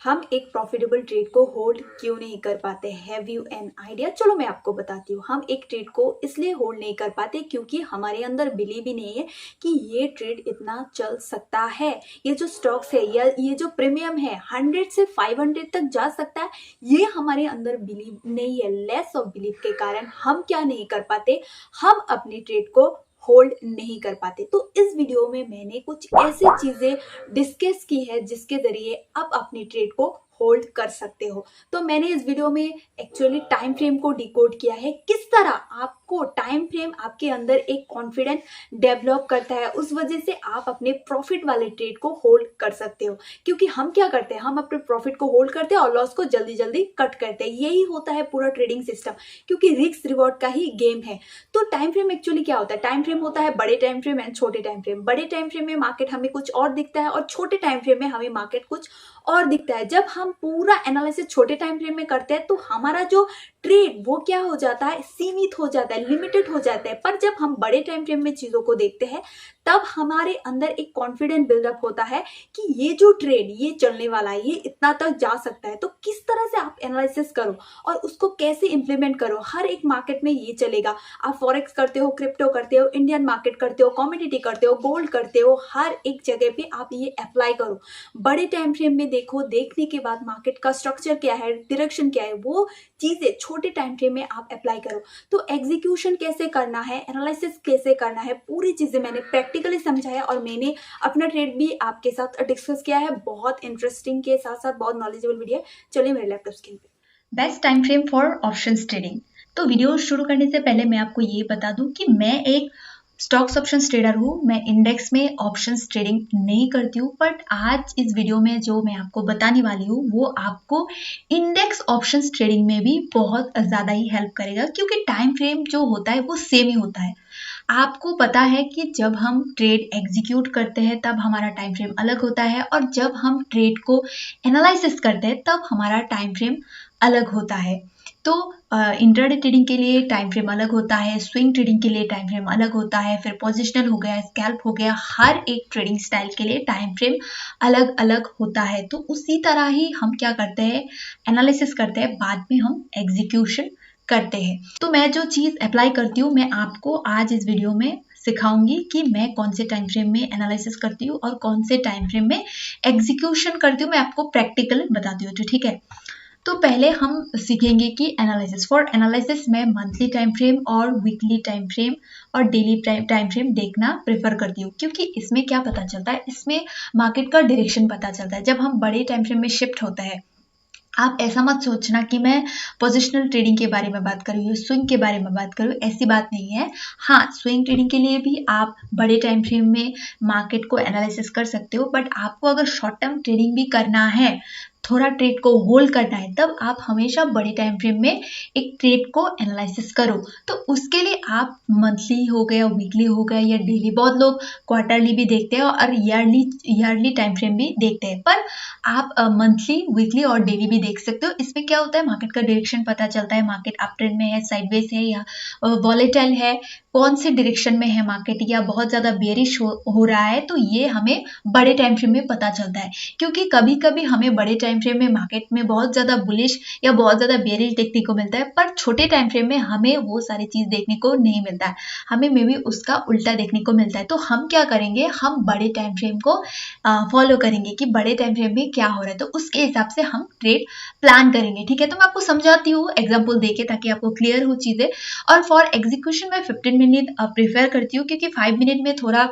हम एक profitable trade को होल्ड क्यों नहीं कर पाते? Have you an idea? चलो मैं आपको बताती हूँ। हम एक ट्रेड को इसलिए होल्ड नहीं कर पाते क्योंकि हमारे अंदर बिलीव ही नहीं है कि ये ट्रेड इतना चल सकता है। ये जो स्टॉक्स है या ये जो प्रीमियम है 100 से 500 तक जा सकता है, ये हमारे अंदर बिलीव नहीं है। लेस ऑफ बिलीव के कारण हम क्या नहीं कर पाते, हम अपनी ट्रेड को होल्ड नहीं कर पाते। तो इस वीडियो में मैंने कुछ ऐसी चीजें डिस्कस की है जिसके जरिए आप अपनी ट्रेड को होल्ड कर सकते हो। तो मैंने इस वीडियो में एक्चुअली टाइम फ्रेम को डिकोड किया है, किस तरह आपको टाइम फ्रेम आपके अंदर एक कॉन्फिडेंस डेवलप करता है, उस वजह से आप अपने प्रॉफिट वाले ट्रेड को होल्ड कर सकते हो। क्योंकि हम क्या करते हैं, हम अपने प्रॉफिट को होल्ड करते हैं और लॉस को जल्दी जल्दी कट करते हैं। यही होता है पूरा ट्रेडिंग सिस्टम, क्योंकि रिस्क रिवॉर्ड का ही गेम है। तो टाइम फ्रेम एक्चुअली क्या होता है? टाइम फ्रेम होता है बड़े टाइम फ्रेम एंड छोटे टाइम फ्रेम। बड़े टाइम फ्रेम में मार्केट हमें कुछ और दिखता है और छोटे टाइम फ्रेम में हमें मार्केट कुछ और दिखता है। जब हम पूरा एनालिसिस छोटे टाइम फ्रेम में करते हैं तो हमारा जो ट्रेड वो क्या हो जाता है, सीमित हो जाता है, लिमिटेड हो जाता है। पर जब हम बड़े टाइम फ्रेम में चीजों को देखते हैं तब हमारे अंदर एक कॉन्फिडेंस बिल्डअप होता है कि ये जो ट्रेड ये चलने वाला है, ये इतना तक जा सकता है। तो किस तरह से आप एनालिसिस करो और उसको कैसे इंप्लीमेंट करो। हर एक मार्केट में ये चलेगा। आप फॉरेक्स करते हो, क्रिप्टो करते हो, इंडियन मार्केट करते हो, कमोडिटी करते हो, गोल्ड करते हो, हर एक जगह पे आप ये अप्लाई करो। बड़े टाइम फ्रेम में देखो, देखने के बाद मार्केट का स्ट्रक्चर क्या है, डायरेक्शन क्या है, वो चीजें छोटे टाइम फ्रेम में आप अप्लाई करो। तो एग्जीक्यूशन कैसे करना है, एनालिसिस कैसे करना है, पूरी चीजें मैंने प्रैक्टिकली समझाया और मैंने अपना ट्रेड भी आपके साथ डिस्कस किया है। बहुत इंटरेस्टिंग के साथ साथ बहुत नॉलेजेबल वीडियो है। चलिए मेरे लैपटॉप स्क्रीन पे। Best time frame for options trading. तो वीडियो शुरू करने से पहले मैं आपको ये बता दूं कि मैं एक स्टॉक्स ऑप्शंस ट्रेडर हूँ। मैं इंडेक्स में ऑप्शंस ट्रेडिंग नहीं करती हूँ, बट आज इस वीडियो में जो मैं आपको बताने वाली हूँ वो आपको इंडेक्स ऑप्शंस ट्रेडिंग में भी बहुत ज़्यादा ही हेल्प करेगा, क्योंकि टाइम फ्रेम जो होता है वो सेम ही होता है। आपको पता है कि जब हम ट्रेड एग्जीक्यूट करते हैं तब हमारा टाइम फ्रेम अलग होता है, और जब हम ट्रेड को एनालिसिस करते हैं तब हमारा टाइम फ्रेम अलग होता है। तो इंट्राडे ट्रेडिंग के लिए टाइम फ्रेम अलग होता है, स्विंग ट्रेडिंग के लिए टाइम फ्रेम अलग होता है, फिर पोजिशनल हो गया, स्कैल्प हो गया, हर एक ट्रेडिंग स्टाइल के लिए टाइम फ्रेम अलग अलग होता है। तो उसी तरह ही हम क्या करते हैं, एनालिसिस करते हैं, बाद में हम एग्जीक्यूशन करते हैं। तो मैं जो चीज़ अप्लाई करती हूँ मैं आपको आज इस वीडियो में सिखाऊंगी कि मैं कौन से टाइम फ्रेम में एनालिसिस करती हूँ और कौन से टाइम फ्रेम में एग्जीक्यूशन करती हूँ। मैं आपको प्रैक्टिकल बताती हूँ, तो ठीक है। तो पहले हम सीखेंगे कि एनालिसिस। फॉर एनालिसिस मैं मंथली टाइम फ्रेम और वीकली टाइम फ्रेम और डेली टाइम फ्रेम देखना प्रेफर करती हूँ, क्योंकि इसमें क्या पता चलता है, इसमें मार्केट का डायरेक्शन पता चलता है। जब हम बड़े टाइम फ्रेम में शिफ्ट होता है, आप ऐसा मत सोचना कि मैं पोजिशनल ट्रेडिंग के बारे में बात कर रही हूँ, स्विंग के बारे में बात कर रही हूँ, ऐसी बात नहीं है। हाँ, स्विंग ट्रेडिंग के लिए भी आप बड़े टाइम फ्रेम में मार्केट को एनालिसिस कर सकते हो, बट आपको अगर शॉर्ट टर्म ट्रेडिंग भी करना है, थोड़ा ट्रेड को होल्ड करना है, तब आप हमेशा बड़े टाइम फ्रेम में एक ट्रेड को एनालिसिस करो। तो उसके लिए आप मंथली हो गया, वीकली हो गया या डेली, बहुत लोग क्वार्टरली भी देखते हैं और ईयरली टाइम फ्रेम भी देखते हैं, पर आप मंथली, वीकली और डेली भी देख सकते हो। इसमें क्या होता है, मार्केट का डायरेक्शन पता चलता है, मार्केट अप ट्रेंड में है, साइडवेज है या वॉलेटाइल है, कौन से डायरेक्शन में है मार्केट, या बहुत ज़्यादा बेरिश हो रहा है, तो ये हमें बड़े टाइम फ्रेम में पता चलता है। क्योंकि कभी कभी हमें बड़े टाइम फ्रेम में मार्केट में बहुत ज़्यादा बुलिश या बहुत ज़्यादा बेरिश देखने को मिलता है, पर छोटे टाइम फ्रेम में हमें वो सारी चीज़ देखने को नहीं मिलता है, हमें मे बी उसका उल्टा देखने को मिलता है। तो हम क्या करेंगे, हम बड़े टाइम फ्रेम को फॉलो करेंगे कि बड़े टाइम फ्रेम में क्या हो रहा है, तो उसके हिसाब से हम ट्रेड प्लान करेंगे, ठीक है। तो मैं आपको समझाती हूँ एग्जाम्पल देके, ताकि आपको क्लियर हो चीज़ें। और फॉर एग्जीक्यूशन मैं 15 मिनट प्रेफर करती हूँ, क्योंकि 5 मिनट में थोड़ा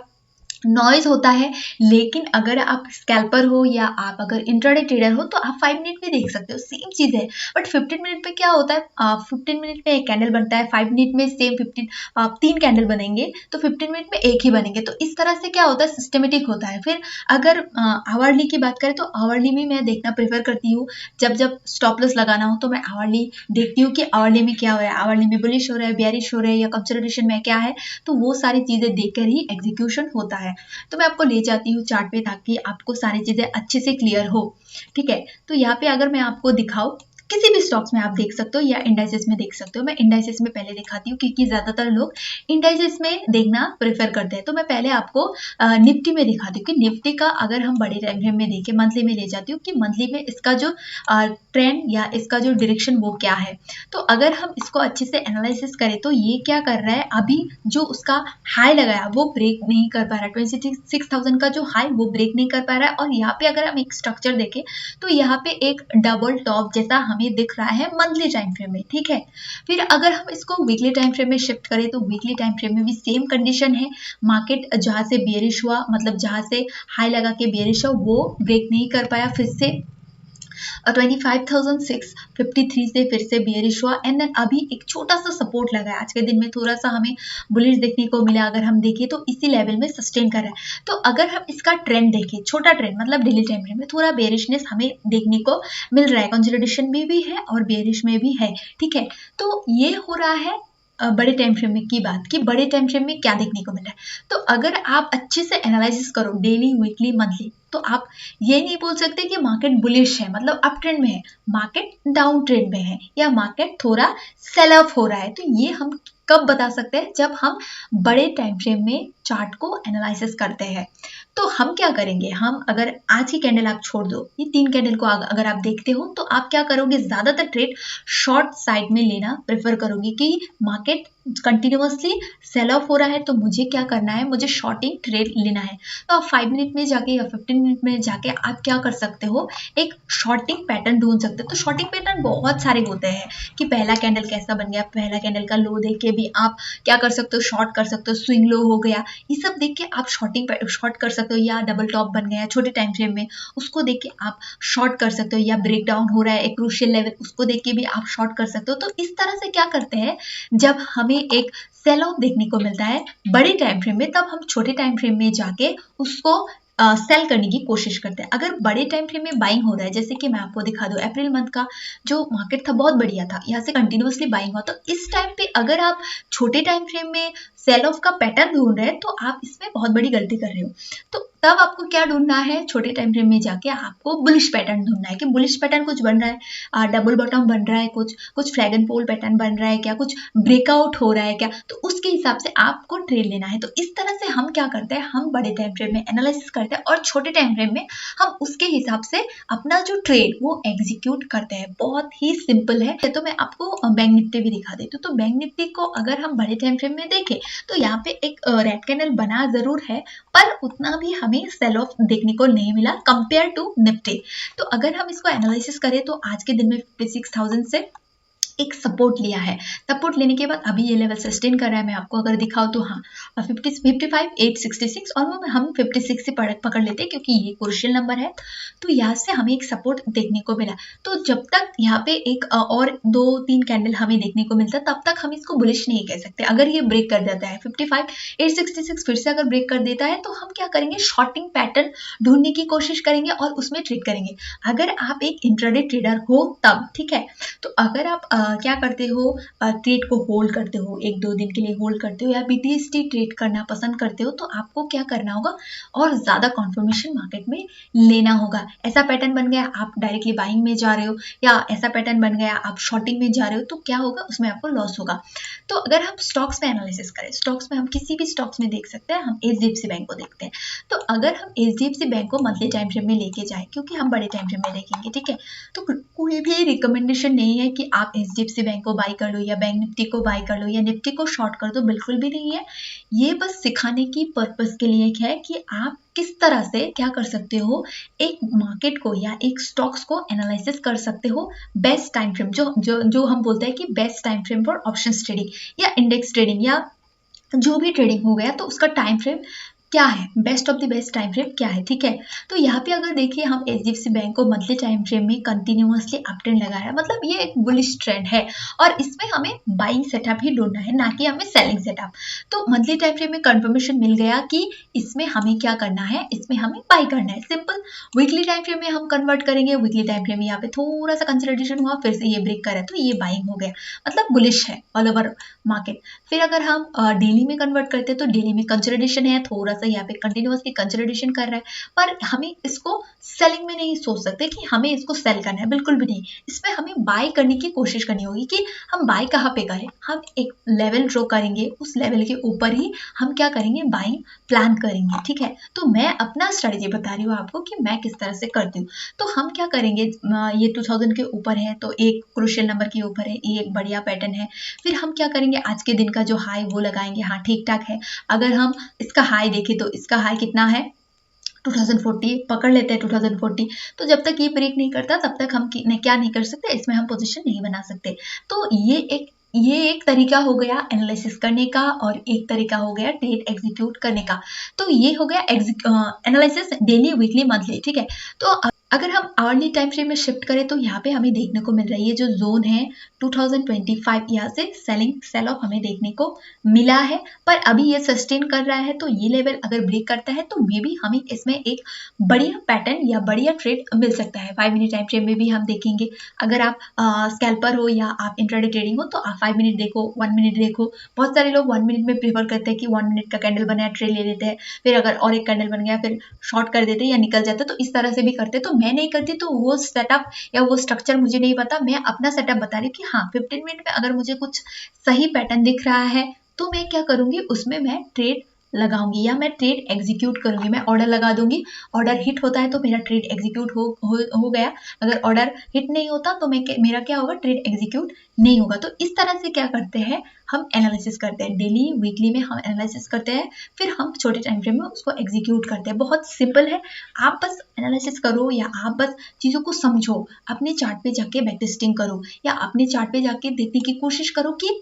नॉइज होता है। लेकिन अगर आप स्कैल्पर हो या आप अगर इंट्राडे ट्रेडर हो तो आप 5 मिनट में देख सकते हो, सेम चीज़ है। बट 15 मिनट में क्या होता है, 15 मिनट में एक कैंडल बनता है, 5 मिनट में सेम 3 कैंडल बनेंगे, तो 15 मिनट में एक ही बनेंगे। तो इस तरह से क्या होता है, सिस्टमेटिक होता है। फिर अगर आवर्ली की बात करें तो आवर्ली में मैं देखना प्रेफर करती हूँ। जब स्टॉप लॉस लगाना हो तो मैं आवर्ली देखती हूँ कि आवर्ली में क्या हो रहा है, आवर्ली में बुलिश हो रहा है, बेयरिश हो रहा है, या कंसोलिडेशन में क्या है। तो वो सारी चीज़ें देखकर ही एग्जीक्यूशन होता है। तो मैं आपको ले जाती हूँ चार्ट पे, ताकि आपको सारी चीज़ें अच्छे से क्लियर हो, ठीक है। तो यहाँ पे अगर मैं आपको दिखाऊँ किसी भी स्टॉक्स में आप देख सकते हो या इंडाइसेस में देख सकते हो। मैं इंडाइसेस में पहले दिखाती हूँ क्योंकि ज़्यादातर लोग इंडाइसेस में देखना प्रेफर करते हैं। तो मैं पहले आपको निफ्टी में दिखाती हूँ कि निफ्टी का अगर हम बड़े टाइम फ्रेम में देखें, मंथली में ले जाती हूँ कि मंथली में इसका जो ट्रेंड या इसका जो डायरेक्शन वो क्या है। तो अगर हम इसको अच्छे से एनालिसिस करें तो ये क्या कर रहा है, अभी जो उसका हाई लगाया वो ब्रेक नहीं कर पा रहा है। 26,000 का जो हाई वो ब्रेक नहीं कर पा रहा है। और यहाँ पे अगर हम एक स्ट्रक्चर देखें तो यहाँ पे एक डबल टॉप जैसा हमें दिख रहा है मंथली टाइम फ्रेम में, ठीक है। फिर अगर हम इसको वीकली टाइम फ्रेम में शिफ्ट करें तो वीकली टाइम फ्रेम में भी सेम कंडीशन है। मार्केट जहाँ से बेयरिश हुआ, मतलब जहाँ से हाई लगा के बेयरिश हुआ वो ब्रेक नहीं कर पाया, फिर से 25,653 से फिर से बेयरिश हुआ एंड देन अभी एक छोटा सा सपोर्ट लगा है। आज के दिन में थोड़ा सा हमें बुलिश देखने को मिला। अगर हम देखें तो इसी लेवल में सस्टेन कर रहा है। तो अगर हम इसका ट्रेंड देखें, छोटा ट्रेंड मतलब डेली टाइम फ्रेम में थोड़ा बेयरिशनेस हमें देखने को मिल रहा है, कंसोलिडेशन में भी है और बेयरिश में भी है, ठीक है। तो ये हो रहा है बड़े टाइम फ्रेम में की बात कि बड़े टाइम फ्रेम में क्या देखने को मिल रहा है। तो अगर आप अच्छे से एनालिसिस करो डेली, वीकली, मंथली, तो आप ये नहीं बोल सकते कि मार्केट बुलिश है मतलब अप ट्रेंड में है, मार्केट डाउन ट्रेंड में है या मार्केट थोड़ा सेल ऑफ हो रहा है। तो ये हम कब बता सकते हैं, जब हम बड़े टाइम फ्रेम में चार्ट को एनालिसिस करते हैं। तो हम क्या करेंगे, हम अगर आज की कैंडल आप छोड़ दो, ये 3 कैंडल को अगर आप देखते हो तो आप क्या करोगे, ज्यादातर ट्रेड शॉर्ट साइड में लेना प्रेफर करोगे कि मार्केट कंटिन्यूअसली सेल ऑफ हो रहा है तो मुझे क्या करना है, मुझे शॉर्टिंग ट्रेड लेना है। तो आप 5 मिनट में जाके या 15 मिनट में जाके आप क्या कर सकते हो, एक शॉर्टिंग पैटर्न ढूंढ सकते हो। तो शॉर्टिंग पैटर्न बहुत सारे होते हैं कि पहला कैंडल कैसा बन गया, पहला कैंडल का लो देख के भी आप क्या कर सकते हो, शॉर्ट कर सकते हो, स्विंग लो हो गया, ये सब देख के आप शॉर्ट कर सकते हो। या डबल टॉप बन गया छोटे टाइम फ्रेम में, उसको देख के आप शॉर्ट कर सकते हो। या ब्रेक डाउन हो रहा है एक क्रूशियल लेवल, उसको देख के भी आप शॉर्ट कर सकते हो। तो इस तरह से क्या करते हैं, जब हमें एक सेल ऑफ देखने को मिलता है बड़े टाइम फ्रेम में, तब हम छोटे टाइम फ्रेम में जाके उसको सेल करने की कोशिश करते हैं। अगर बड़े टाइम फ्रेम में बाइंग हो रहा है, जैसे कि मैं आपको दिखा दूं, अप्रैल मंथ का जो मार्केट था बहुत बढ़िया था, यहाँ से कंटिन्यूअसली बाइंग हुआ। तो इस टाइम पे अगर आप छोटे टाइम फ्रेम में सेल ऑफ का पैटर्न ढूंढ रहे हैं तो आप इसमें बहुत बड़ी गलती कर रहे हो। तो तब आपको क्या ढूंढना है, छोटे टाइम फ्रेम में जाके आपको बुलिश पैटर्न ढूंढना है कि बुलिश पैटर्न कुछ बन रहा है, डबल बॉटम बन रहा है, कुछ फ्लैग एंड पोल पैटर्न बन रहा है क्या, कुछ ब्रेकआउट हो रहा है क्या, तो उसके हिसाब से आपको ट्रेड लेना है। तो इस तरह से हम क्या करते हैं, हम बड़े टाइम फ्रेम में एनालिसिस करते हैं और छोटे टाइम फ्रेम में हम उसके हिसाब से अपना जो ट्रेड वो एग्जीक्यूट करते हैं। बहुत ही सिंपल है। तो मैं आपको बैंक निफ्टी भी दिखा देती हूँ। तो बैंक निफ्टी को अगर हम बड़े टाइम फ्रेम में देखें तो यहाँ पे एक रेड कैंडल बना जरूर है, पर उतना भी हमें सेल ऑफ देखने को नहीं मिला कंपेयर टू निफ्टी। तो अगर हम इसको एनालिसिस करें तो आज के दिन में 56,000 से एक सपोर्ट लिया है। सपोर्ट लेने के बाद अभी ये लेवल सस्टेन कर रहा है। मैं आपको अगर दिखाऊं तो हाँ 55,866 और हम 56 से पकड़ लेते हैं क्योंकि ये क्रूशियल नंबर है। तो यहाँ से हमें एक सपोर्ट देखने को मिला। तो जब तक यहाँ पे एक और 2-3 कैंडल हमें देखने को मिलता है तब तक हम इसको बुलिश नहीं कह सकते। अगर ये ब्रेक कर देता है 55,866 फिर से अगर ब्रेक कर देता है तो हम क्या करेंगे, शॉर्टिंग पैटर्न ढूंढने की कोशिश करेंगे और उसमें ट्रेड करेंगे। अगर आप एक इंट्राडे ट्रेडर हो तब, ठीक है। तो अगर आप क्या करते हो, ट्रेड को होल्ड करते हो, 1-2 दिन के लिए होल्ड करते हो या BTST ट्रेड करना पसंद करते हो, तो आपको क्या करना होगा और ज्यादा कॉन्फर्मेशन मार्केट में लेना होगा। ऐसा पैटर्न बन गया आप डायरेक्टली बाइंग में जा रहे हो या ऐसा पैटर्न बन गया आप शॉर्टिंग में जा रहे हो, तो क्या होगा, उसमें आपको लॉस होगा। तो अगर हम स्टॉक्स में एनालिसिस करें, स्टॉक्स में हम किसी भी स्टॉक्स में देख सकते हैं। हम HDFC बैंक को देखते हैं। तो अगर हम HDFC बैंक को मंथली टाइम फ्रेम में लेके जाए, क्योंकि हम बड़े टाइम फ्रेम में देखेंगे, ठीक है, तो कोई भी रिकमेंडेशन नहीं है कि आप HDFC बैंक को बाई कर लो या बैंक निफ्टी को बाई कर लो या निफ्टी को शॉर्ट कर दो, बिल्कुल भी नहीं है। ये बस सिखाने की पर्पस के लिए है कि आप किस तरह से क्या कर सकते हो, एक मार्केट को या एक स्टॉक्स को एनालिसिस कर सकते हो बेस्ट टाइम फ्रेम, जो हम बोलते हैं कि best time frame for options trading या इंडेक्स ट्रेडिंग या जो भी ट्रेडिंग हो गया, तो उसका टाइम फ्रेम क्या है, best of the best time frame क्या है, ठीक है। तो यहाँ पे अगर देखिए हम HDFC बैंक को मंथली टाइम फ्रेम में कंटिन्यूअसली अप ट्रेंड लगा रहा है, मतलब ये एक बुलिश ट्रेंड है और इसमें हमें बाइंग सेटअप ही ढूंढना है, ना कि हमें सेलिंग सेटअप। तो मंथली टाइम फ्रेम में कंफर्मेशन मिल गया कि इसमें हमें क्या करना है, इसमें हमें बाई करना है, सिंपल। वीकली टाइम फ्रेम में हम कन्वर्ट करेंगे। वीकली टाइम फ्रेम में यहाँ पे थोड़ा सा कंसोलिडेशन हुआ, फिर से ये ब्रेक करा तो ये बाइंग हो गया, मतलब बुलिश है ऑल ओवर मार्केट। फिर अगर हम डेली में कन्वर्ट करते हैं तो डेली में कंसोलिडेशन है, थोड़ा सा यहाँ पे कंटिन्यूअसली कंसोलिडेशन कर रहा है, पर हमें इसको सेलिंग में नहीं सोच सकते कि हमें इसको सेल करना है, बिल्कुल भी नहीं। इसमें हमें बाय करने की कोशिश करनी होगी कि हम बाय कहाँ पे करें। हम एक लेवल ड्रॉ करेंगे, उस लेवल के ऊपर ही हम क्या करेंगे, बाइंग प्लान करेंगे, ठीक है। तो मैं अपना स्ट्रेटेजी बता रही हूँ आपको कि मैं किस तरह से करती हूँ। तो हम क्या करेंगे, ये 2000 के ऊपर है तो एक क्रूशियल नंबर के ऊपर है, ये एक बढ़िया पैटर्न है। फिर हम क्या करेंगे, आज के दिन का जो हाई वो लगाएंगे, हाँ ठीक ठाक है। अगर हम इसका हाई देखें तो इसका हाई कितना है, 2040 पकड़ लेते हैं 2040। तो जब तक ये ब्रेक नहीं करता तब तक हम क्या नहीं कर सकते, इसमें हम पोजीशन नहीं बना सकते। तो ये एक तरीका हो गया एनालिसिस करने का, और एक तरीका हो गया ट्रेड एग्जीक्यूट करने का। तो ये हो गया एनालिसिस डेली, वीकली, मंथली, ठीक है। तो अगर हम आवर्ली टाइम फ्रेम में शिफ्ट करें तो यहाँ पे हमें देखने को मिल रहा है ये जो जोन है 2025, यहाँ से सेल ऑफ हमें देखने को मिला है, पर अभी ये सस्टेन कर रहा है। तो ये लेवल अगर ब्रेक करता है तो मे बी हमें इसमें एक बढ़िया पैटर्न या बढ़िया ट्रेड मिल सकता है। 5 मिनट टाइम फ्रेम में भी हम देखेंगे। अगर आप स्कैल्पर हो या आप इंट्राडे ट्रेडिंग हो तो आप 5 मिनट देखो, 1 मिनट देखो। बहुत सारे लोग 1 मिनट में प्रेफर करते हैं कि 1 मिनट का कैंडल बनाया ट्रेड ले लेते हैं, फिर अगर और एक कैंडल बन गया फिर शॉर्ट कर देते या निकल जाते, तो इस तरह से भी करते। तो मैं नहीं करती, तो वो सेटअप या वो स्ट्रक्चर मुझे नहीं पता। मैं अपना सेटअप बता रही हूँ कि हाँ 15 मिनट में अगर मुझे कुछ सही पैटर्न दिख रहा है तो मैं क्या करूंगी, उसमें मैं ट्रेड लगाऊंगी या मैं ट्रेड एग्जीक्यूट करूंगी। मैं ऑर्डर लगा दूंगी, ऑर्डर हिट होता है तो मेरा ट्रेड एग्जीक्यूट हो गया। अगर ऑर्डर हिट नहीं होता तो मेरा क्या होगा, ट्रेड एग्जीक्यूट नहीं होगा। तो इस तरह से क्या करते हैं, हम एनालिसिस करते हैं डेली, वीकली में हम एनालिसिस करते हैं, फिर हम छोटे टाइम फ्रेम में उसको एग्जीक्यूट करते हैं। बहुत सिंपल है, आप बस एनालिसिस करो या आप बस चीज़ों को समझो, अपने चार्ट पे जाके बैक टेस्टिंग करो या अपने चार्ट पे जाके देखने की कोशिश करो कि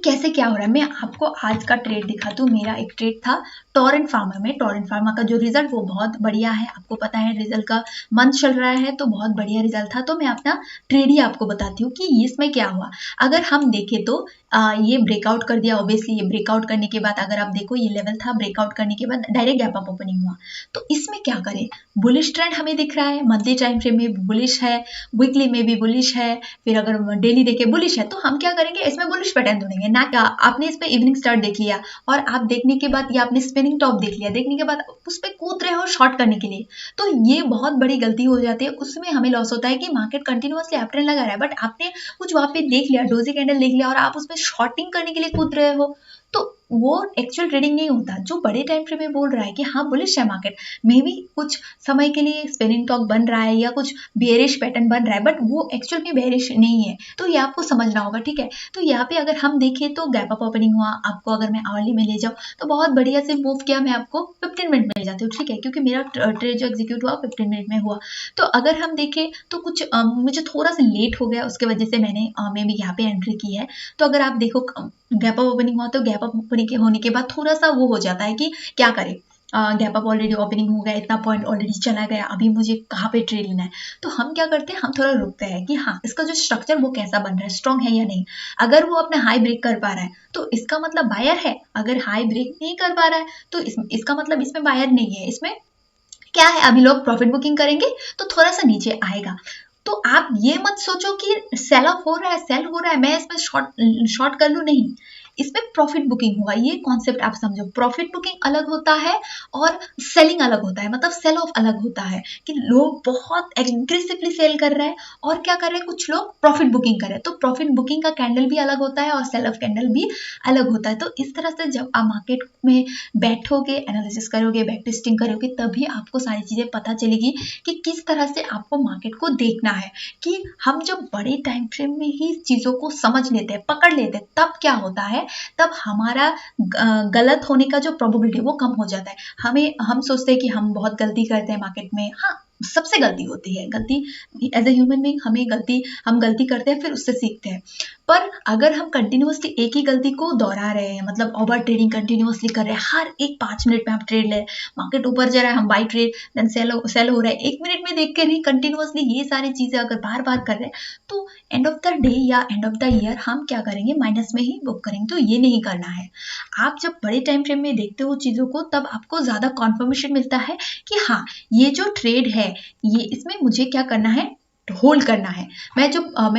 कैसे क्या हो रहा है। मैं आपको आज का ट्रेड दिखाती हूँ। मेरा एक ट्रेड था टोरेंट फार्मा में। टोरेंट फार्मा का जो रिजल्ट वो बहुत बढ़िया है, आपको पता है रिजल्ट का मंथ चल रहा है तो बहुत बढ़िया रिजल्ट था। तो मैं अपना ट्रेड ही आपको बताती हूँ कि इसमें क्या हुआ। अगर हम देखें तो ये ब्रेकआउट कर दिया। ऑब्वियसली ये ब्रेकआउट करने के बाद अगर आप देखो ये लेवल था, ब्रेकआउट करने के बाद डायरेक्ट गैप अप ओपनिंग हुआ। तो इसमें क्या करें, बुलिश ट्रेंड हमें दिख रहा है, मंथली टाइम फ्रेम में भी बुलिश है, वीकली में भी बुलिश है, फिर अगर डेली देखे बुलिश है, तो हम क्या करेंगे, इसमें बुलिश पैटर्न ढूंढेंगे ना। क्या आपने इस पे इवनिंग स्टार्ट देख लिया और आप देखने के बाद या आपने स्पिनिंग टॉप देख लिया, देखने के बाद उस पर कूद रहे हो शॉर्ट करने के लिए, तो ये बहुत बड़ी गलती हो जाती है। उसमें हमें लॉस होता है कि मार्केट कंटिन्यूअसली अप ट्रेंड लगा रहा है, बट आपने कुछ वहां पे देख लिया, डोजी कैंडल देख लिया और आप उसमें शॉर्टिंग करने के लिए कूद रहे हो, तो वो एक्चुअल ट्रेडिंग नहीं होता। जो बड़े टाइम फ्रेम में बोल रहा है कि हाँ बुलिश है मार्केट, मे बी कुछ समय के लिए स्पिनिंग टॉप बन रहा है या कुछ बेरिश पैटर्न बन रहा है, बट वो एक्चुअल में बेरिश नहीं है। तो ये आपको समझना होगा, ठीक है। तो यहाँ पे अगर हम देखें तो गैप अप ओपनिंग हुआ। आपको अगर मैं आवरली में ले जाऊँ तो बहुत बढ़िया से मूव किया, मैं आपको 15 मिनट में ले जाती हूँ, ठीक है, क्योंकि मेरा ट्रेड जो एग्जीक्यूट हुआ 15 मिनट में हुआ। तो अगर हम देखें तो कुछ मुझे थोड़ा सा लेट हो गया, उसके वजह से मैंने मे बी यहाँ पे एंट्री की है। तो अगर आप देखो गैप अप ओपनिंग हुआ तो गैप अप ओपनिंग के होने के बाद थोड़ा सा वो हो जाता है कि क्या करें, गैप अप ऑलरेडी ओपनिंग हो गया, इतना पॉइंट ऑलरेडी चला गया, अभी मुझे कहाँ पे ट्रेड लेना है। तो हम क्या करते हैं, हम थोड़ा रुकते हैं कि हाँ इसका जो स्ट्रक्चर वो कैसा बन रहा है, स्ट्रॉन्ग है या नहीं। अगर वो अपना हाई ब्रेक कर पा रहा है तो इसका मतलब बायर है। अगर हाई ब्रेक नहीं कर पा रहा है तो इसका मतलब इसमें बायर नहीं है। इसमें क्या है, अभी लोग प्रॉफिट बुकिंग करेंगे तो थोड़ा सा नीचे आएगा। तो आप ये मत सोचो कि सेल ऑफ हो रहा है, सेल हो रहा है, मैं इसमें शॉर्ट कर लूं, नहीं, इसमें प्रॉफिट बुकिंग होगा। ये कॉन्सेप्ट आप समझो, प्रॉफिट बुकिंग अलग होता है और सेलिंग अलग होता है, मतलब सेल ऑफ अलग होता है कि लोग बहुत एग्रेसिवली सेल कर रहे हैं और क्या कर रहे हैं, कुछ लोग प्रॉफिट बुकिंग कर रहे हैं। तो प्रॉफिट बुकिंग का कैंडल भी अलग होता है और सेल ऑफ कैंडल भी अलग होता है। तो इस तरह से जब आप मार्केट में बैठोगे, एनालिसिस करोगे, बैक टेस्टिंग करोगे, तभी आपको सारी चीजें पता चलेगी कि किस तरह से आपको मार्केट को देखना है। कि हम जब बड़े टाइम फ्रेम में ही चीजों को समझ लेते हैं, पकड़ लेते हैं, तब क्या होता है, तब हमारा गलत होने का जो प्रोबेबिलिटी वो कम हो जाता है। हम सोचते हैं कि हम बहुत गलती करते हैं मार्केट में। हाँ, सबसे गलती होती है, गलती एज ए ह्यूमन बीइंग हम गलती करते हैं, फिर उससे सीखते हैं। पर अगर हम कंटिन्यूअसली एक ही गलती को दोहरा रहे हैं, मतलब ओवर ट्रेडिंग कंटिन्यूअसली कर रहे हैं, हर एक 5 मिनट में हम ट्रेड ले, मार्केट ऊपर जा रहा है हम बाई ट्रेड, देन सेल हो रहा है, 1 मिनट में देख के नहीं, कंटिन्यूअसली ये सारी चीजें अगर बार बार कर रहे हैं, तो एंड ऑफ द डे या एंड ऑफ द ईयर हम क्या करेंगे, माइनस में ही बुक करेंगे। तो ये नहीं करना है। आप जब बड़े टाइम फ्रेम में देखते हो चीजों को, तब आपको ज्यादा कॉन्फर्मेशन मिलता है कि हाँ ये जो ट्रेड है, ये इसमें मुझे क्या करना है, होल्ड करना है। मैं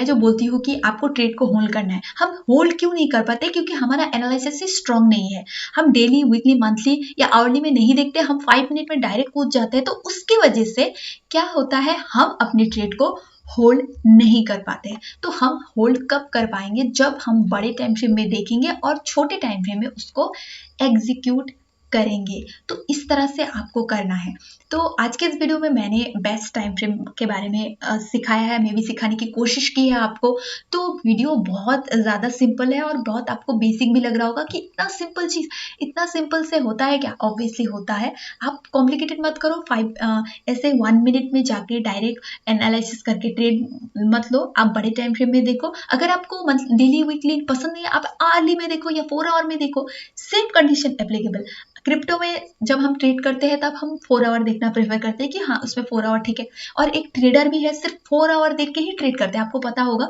जो बोलती हूँ कि आपको ट्रेड को होल्ड करना है, हम होल्ड क्यों नहीं कर पाते? क्योंकि हमारा एनालिसिस ही स्ट्रांग नहीं है। हम डेली, वीकली, मंथली या आवरली में नहीं देखते, हम 5 मिनट में डायरेक्ट कूद जाते हैं। तो उसकी वजह से क्या होता है, हम अपने ट्रेड को होल्ड नहीं कर पाते हैं। तो हम होल्ड कब कर पाएंगे? जब हम बड़े टाइम फ्रेम में देखेंगे और छोटे टाइम फ्रेम में उसको एग्जीक्यूट करेंगे। तो इस तरह से आपको करना है। तो आज के इस वीडियो में मैंने बेस्ट टाइम फ्रेम के बारे में सिखाया है, मैं भी सिखाने की कोशिश की है आपको। तो वीडियो बहुत ज़्यादा सिंपल है और बहुत आपको बेसिक भी लग रहा होगा कि इतना सिंपल चीज़, इतना सिंपल से होता है क्या? ऑब्वियसली होता है। आप कॉम्प्लिकेटेड मत करो। ऐसे 1 मिनट में जाके डायरेक्ट एनालिसिस करके ट्रेड मत लो। आप बड़े टाइम फ्रेम में देखो। अगर आपको डेली, वीकली पसंद नहीं है, आप आवर्ली में देखो या 4 आवर में देखो। Same condition applicable. क्रिप्टो में जब हम ट्रेड करते हैं तब हम 4 आवर देखना प्रेफर करते हैं कि हाँ, उसमें 4 आवर ठीक है। और एक ट्रेडर भी है, सिर्फ 4 आवर देख के ही ट्रेड करते हैं। आपको पता होगा,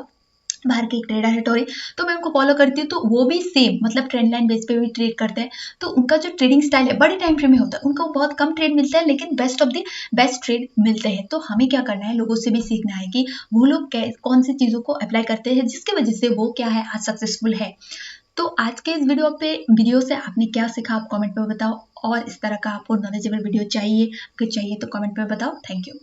बाहर के एक ट्रेडर है टोरी, तो मैं उनको फॉलो करती हूँ। तो वो भी सेम, मतलब ट्रेंड लाइन बेस पे भी ट्रेड करते हैं। तो उनका जो ट्रेडिंग स्टाइल है बड़े टाइम फ्रेम में होता है। उनको बहुत कम ट्रेड मिलता है, लेकिन best of the best trade मिलते हैं। तो हमें क्या करना है, लोगों से भी सीखना है कि वो लोग कौन सी चीज़ों को अप्लाई करते हैं जिसकी वजह से वो क्या है, आज सक्सेसफुल है। तो आज के इस वीडियो से आपने क्या सीखा, आप कमेंट में बताओ। और इस तरह का आपको नॉलेजेबल वीडियो चाहिए, अगर चाहिए तो कमेंट में बताओ। Thank you.